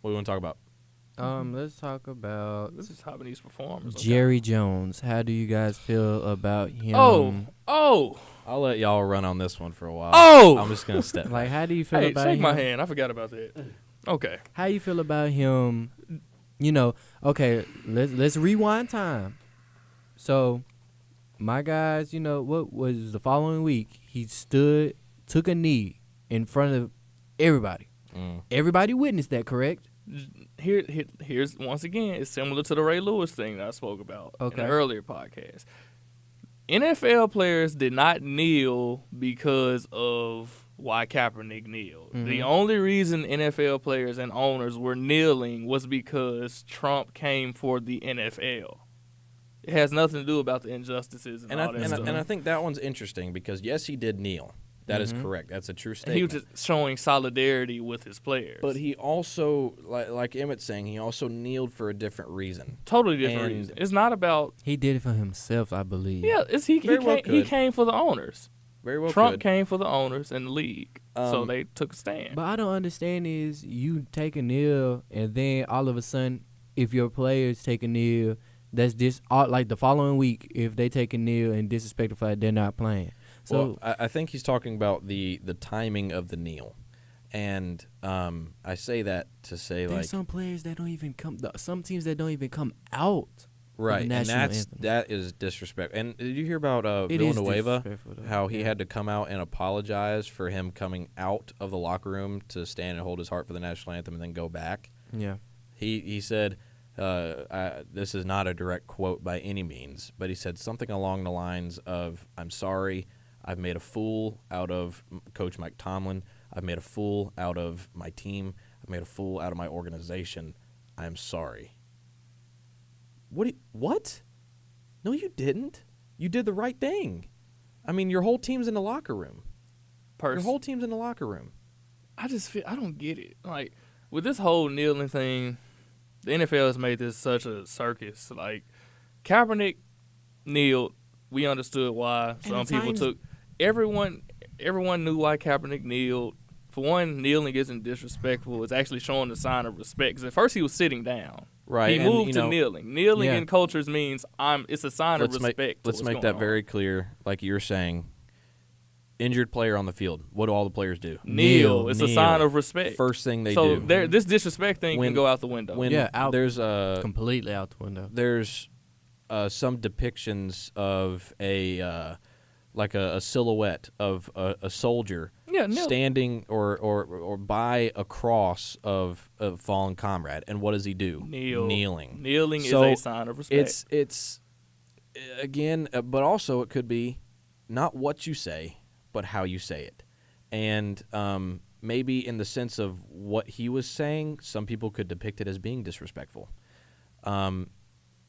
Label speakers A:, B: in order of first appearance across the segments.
A: What do we want to talk about?
B: Let's talk about
C: This is how these performers.
B: Jerry Jones. How do you guys feel about him?
C: Oh.
A: I'll let y'all run on this one for a while.
C: Oh.
A: I'm just gonna step.
B: Like, how do you feel
C: Hey,
B: about
C: shake
B: him?
C: my hand. I forgot about that. Okay.
B: How you feel about him? You know, okay, let's rewind time. So, my guys, you know, what was the following week? He took a knee in front of everybody. Everybody witnessed that, correct?
C: Here's once again, it's similar to the Ray Lewis thing that I spoke about in the earlier podcast. NFL players did not kneel because of why Kaepernick kneeled. Mm-hmm. The only reason NFL players and owners were kneeling was because Trump came for the NFL. It has nothing to do about the injustices and all that stuff.
A: And I think that one's interesting because, yes, he did kneel. That is correct. That's a true statement.
C: He was just showing solidarity with his players.
A: But he also, like Emmitt's saying, he also kneeled for a different reason.
C: Totally different reason. It's not about...
B: He did it for himself, I believe.
C: Yeah, he came for the owners.
A: Very well
C: Trump came for the owners and the league, so they took a stand.
B: But I don't understand is you take a kneel, and then all of a sudden, if your players take a kneel, that's just like the following week, if they take a kneel and disrespect the flag, they're not playing. So
A: I think he's talking about the timing of the kneel, and I say that to say
B: there's some players that don't even come. Some teams that don't even come out.
A: Right, and that is disrespect. And did you hear about Villanueva? How he had to come out and apologize for him coming out of the locker room to stand and hold his heart for the national anthem and then go back.
B: Yeah,
A: he said. This is not a direct quote by any means, but he said something along the lines of, "I'm sorry. I've made a fool out of Coach Mike Tomlin. I've made a fool out of my team. I've made a fool out of my organization. I'm sorry." What? No, you didn't. You did the right thing. I mean, your whole team's in the locker room. Your whole team's in the locker room.
C: I just feel I don't get it. Like, with this whole kneeling thing, the NFL has made this such a circus. Like, Kaepernick kneeled. We understood why. Some people took everyone knew why Kaepernick kneeled. For one, kneeling isn't disrespectful. It's actually showing a sign of respect. Because at first he was sitting down.
A: Right.
C: He moved to kneeling. Kneeling in cultures means it's a sign of respect.
A: Let's make that very clear. Like you're saying, injured player on the field. What do all the players do?
C: Kneel. It's a sign of respect.
A: First thing they
C: do.
A: So
C: this disrespect thing can go out the window.
A: There's
B: completely out the window.
A: There's some depictions of a silhouette of a soldier standing or by a cross of a fallen comrade. And what does he do? Kneeling.
C: Kneeling is a sign of respect.
A: It's again, but also it could be not what you say, but how you say it. And maybe in the sense of what he was saying, some people could depict it as being disrespectful.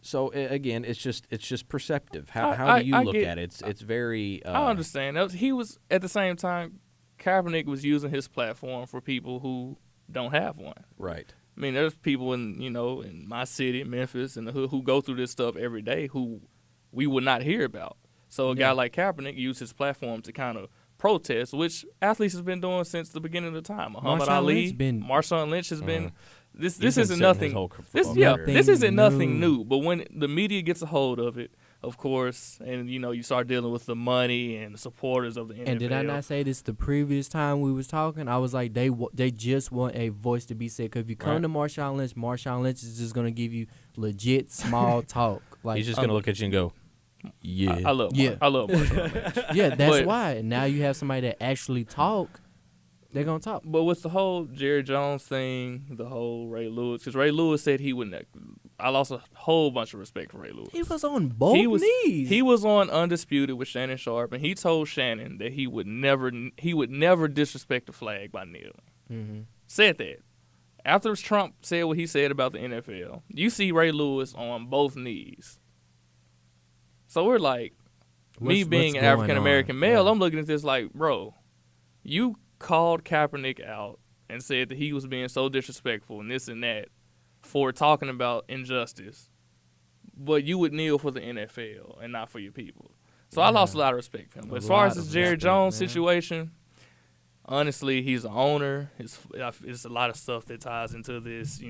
A: So again, it's just perceptive. How do you look at it? It's very.
C: I understand. He was at the same time. Kaepernick was using his platform for people who don't have one.
A: Right.
C: I mean, there's people in my city, Memphis, and the hood who go through this stuff every day who we would not hear about. So a guy like Kaepernick used his platform to kind of protest, which athletes have been doing since the beginning of the time. Muhammad Ali, Marshawn Lynch has been. This isn't nothing. This isn't nothing new. But when the media gets a hold of it, of course, and you start dealing with the money and the supporters of the NFL.
B: And did I not say this the previous time we was talking? I was like, they just want a voice to be said. Because if you come to Marshawn Lynch is just gonna give you legit small talk. Like
A: he's just gonna look at you and go, "Yeah,
C: I love Marshawn Lynch."
B: Yeah, that's why. Now you have somebody that actually talk. They're going to talk.
C: But with the whole Jerry Jones thing, the whole Ray Lewis, because Ray Lewis said he wouldn't. I lost a whole bunch of respect for Ray Lewis.
B: He was on both knees.
C: He was on Undisputed with Shannon Sharpe, and he told Shannon that he would never disrespect the flag by kneeling. Mm-hmm. Said that. After Trump said what he said about the NFL, you see Ray Lewis on both knees. So we're like, me being an African-American male, I'm looking at this like, bro, you called Kaepernick out and said that he was being so disrespectful and this and that for talking about injustice, but you would kneel for the NFL and not for your people. So I lost a lot of respect for him. But as far as this Jerry Jones situation, honestly, he's the owner. It's a lot of stuff that ties into this.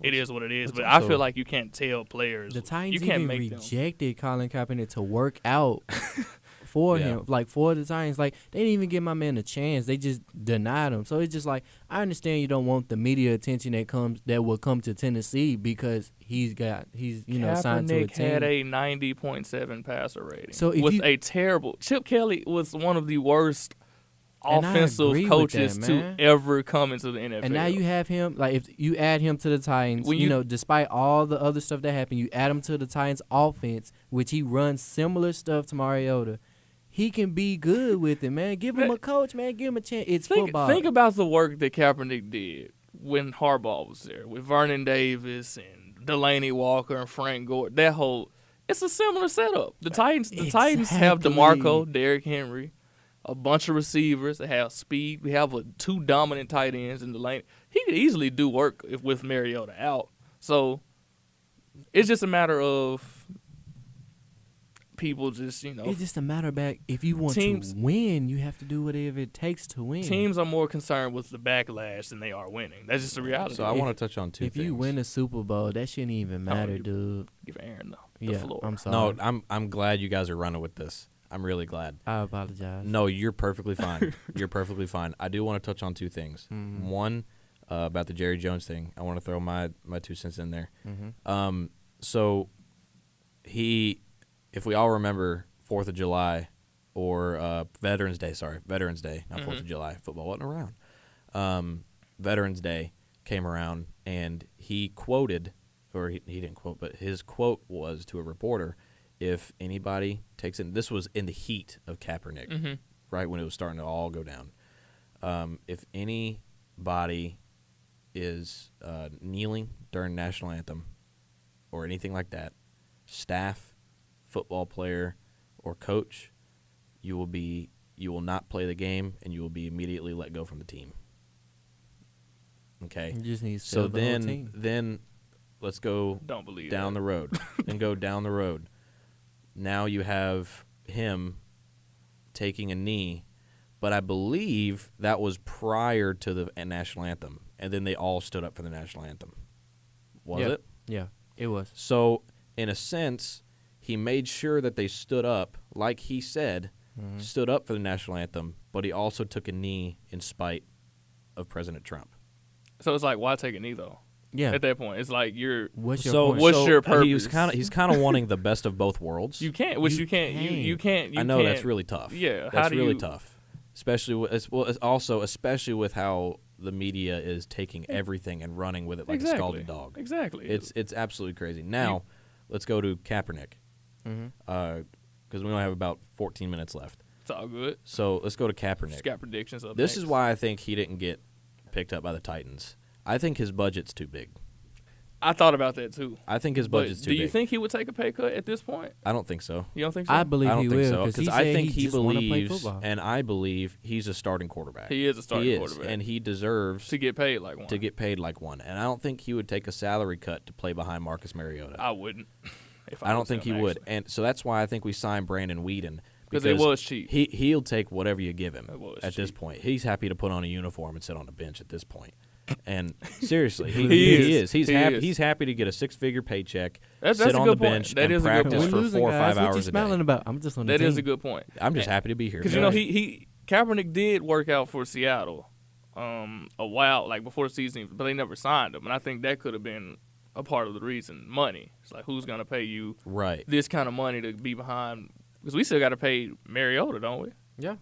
C: It is what it is. But I feel like you can't tell players.
B: The Titans
C: you can't
B: even
C: make
B: rejected Colin Kaepernick to work out for him, like for the Titans. Like they didn't even give my man a chance. They just denied him. So it's just like I understand you don't want the media attention that will come to Tennessee because he's signed to a
C: Kaepernick
B: team.
C: had a 90.7 passer rating.
B: So if
C: with
B: you-
C: a terrible Chip Kelly was one of the worst
B: And I
C: offensive
B: agree with
C: coaches
B: that,
C: to
B: man.
C: ever come into the NFL.
B: And now you have him, like if you add him to the Titans, despite all the other stuff that happened, you add him to the Titans offense, which he runs similar stuff to Mariota. He can be good with it, man. Give him a coach, man. Give him a chance. It's football.
C: Think about the work that Kaepernick did when Harbaugh was there with Vernon Davis and Delaney Walker and Frank Gore. It's a similar setup. The Titans have DeMarco, Derrick Henry, a bunch of receivers. They have speed. We have two dominant tight ends in Delaney. He could easily do work with Mariota out. So it's just a matter of people just,
B: It's just a matter of if you want to win, you have to do whatever it takes to win.
C: Teams are more concerned with the backlash than they are winning. That's just the reality.
A: So I want to touch on two things.
B: If you win a Super Bowl, that shouldn't even matter, dude.
C: Give Aaron the floor.
B: I'm sorry.
A: No, I'm glad you guys are running with this. I'm really glad.
B: I apologize.
A: No, you're perfectly fine. You're perfectly fine. I do want to touch on two things.
B: Mm-hmm.
A: One, about the Jerry Jones thing. I want to throw my 2 cents in there.
B: Mm-hmm.
A: So if we all remember 4th of July or Veterans Day, not 4th of July. Football wasn't around. Veterans Day came around, and he quoted, or he didn't quote, but his quote was to a reporter, if anybody takes it, this was in the heat of Kaepernick, right when it was starting to all go down. If anybody is kneeling during national anthem or anything like that, staff, football player, or coach, you will not play the game, and you will be immediately let go from the team. Okay.
B: You just need to
A: so
B: the whole team.
A: then let's go down the road and go down the road. Now you have him taking a knee, but I believe that was prior to the national anthem, and then they all stood up for the national anthem. Was it?
B: Yeah, it was.
A: So, in a sense, he made sure that they stood up, like he said, stood up for the national anthem, but he also took a knee in spite of President Trump.
C: So it's like, why take a knee, though?
B: Yeah.
C: At that point, it's like
B: what's your point?
C: What's your purpose?
A: He's kind of wanting the best of both worlds.
C: You can't. You can't.
A: I know that's really tough.
C: Yeah,
A: that's really tough. Especially with how the media is taking everything and running with it like a scalded dog.
C: Exactly.
A: It's absolutely crazy. Now, let's go to Kaepernick. Because we only have about 14 minutes left.
C: It's all good.
A: So let's go to Kaepernick.
C: Just got predictions up
A: This
C: next.
A: is why I think he didn't get picked up by the Titans. I think his budget's too big.
C: I thought about that too.
A: I think his budget's too big.
C: Do you think he would take a pay cut at this point?
A: I don't think so.
C: You don't think so?
B: I believe he will
A: because
B: he
A: I
B: said
A: think
B: he
A: he
B: just wanna play
A: believes,
B: football.
A: and I believe he's a starting quarterback.
C: He is a starting quarterback,
A: and he deserves
C: to get paid like one.
A: And I don't think he would take a salary cut to play behind Marcus Mariota.
C: I wouldn't.
A: I don't think he would, and so that's why I think we signed Brandon Whedon.
C: Because it was cheap.
A: He'll take whatever you give him at this
C: cheap.
A: point. He's happy to put on a uniform and sit on the bench at this point. And seriously, he is. He's happy to get a 6-figure paycheck, sit on the bench, and practice for 4 or 5 hours a day.
B: About? I'm just on the
C: That
B: team.
C: is a good point.
A: I'm just happy to be here.
C: Because Kaepernick did work out for Seattle a while, like before the season, but they never signed him. And I think that could have been a part of the reason. Money. It's like, who's going to pay you this kind of money to be behind? Because we still got to pay Mariota, don't we?
B: Yeah.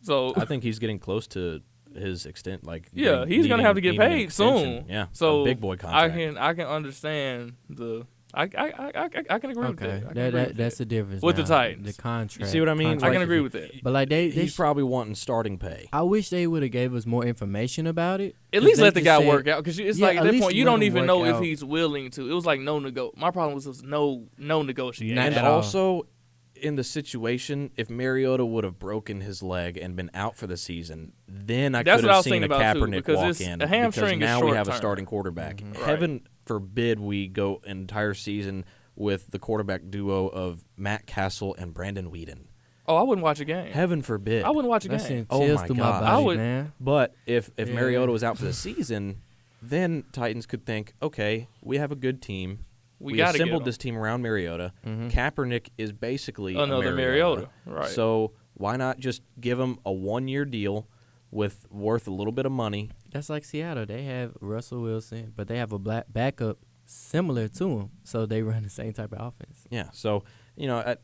C: So
A: I think he's getting close to his extent. Like
C: he's going to have to get paid soon.
A: Yeah.
C: So
A: a big boy contract.
C: I can understand the. I can agree with that.
B: That's the difference
C: with
B: now,
C: the Titans.
B: The contract.
A: You see what I mean?
C: I can agree with that.
B: But like
A: he's probably wanting starting pay.
B: I wish they would have gave us more information about it.
C: At least let the guy work out, because it's like at that point you don't even know if
B: out.
C: he's willing to. It was like my problem was no negotiation.
A: And also, in the situation, if Mariota would have broken his leg and been out for the season, then I could have seen a Kaepernick walk in.
C: A hamstring
A: because now
C: is
A: we have
C: short-term.
A: a starting quarterback.
C: Right.
A: Heaven forbid we go an entire season with the quarterback duo of Matt Castle and Brandon Whedon.
C: Oh, I wouldn't watch a game.
A: Heaven forbid.
C: I wouldn't watch a
B: That
C: game.
B: sent
A: Oh
B: chills
A: my
B: through
A: gosh.
B: my body,
C: I would-
B: man.
A: But if
B: Yeah.
A: Mariota was out for the season, then Titans could think, okay, we have a good team.
C: We
A: We
C: got to
A: assembled this team around Mariota.
B: Mhm.
A: Kaepernick is basically a
C: another Mariota. Right.
A: So why not just give him a 1-year deal worth a little bit of money?
B: That's like Seattle. They have Russell Wilson, but they have a black backup similar to him, so they run the same type of offense.
A: Yeah. So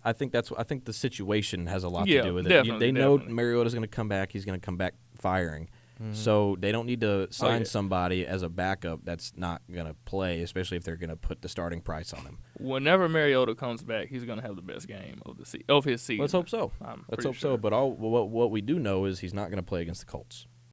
A: I think the situation has a lot
C: Yeah,
A: to do with it.
C: definitely,
A: They know
C: definitely.
A: Mariota's going to come back. He's going to come back firing. So they don't need to sign
C: yeah.
A: somebody as a backup that's not going to play, especially if they're going to put the starting price on him.
C: Whenever Mariota comes back, he's going to have the best game of his season.
A: Let's hope so.
C: I'm
A: Let's
C: pretty
A: hope
C: sure.
A: so. But what we do know is he's not going to play against the Colts.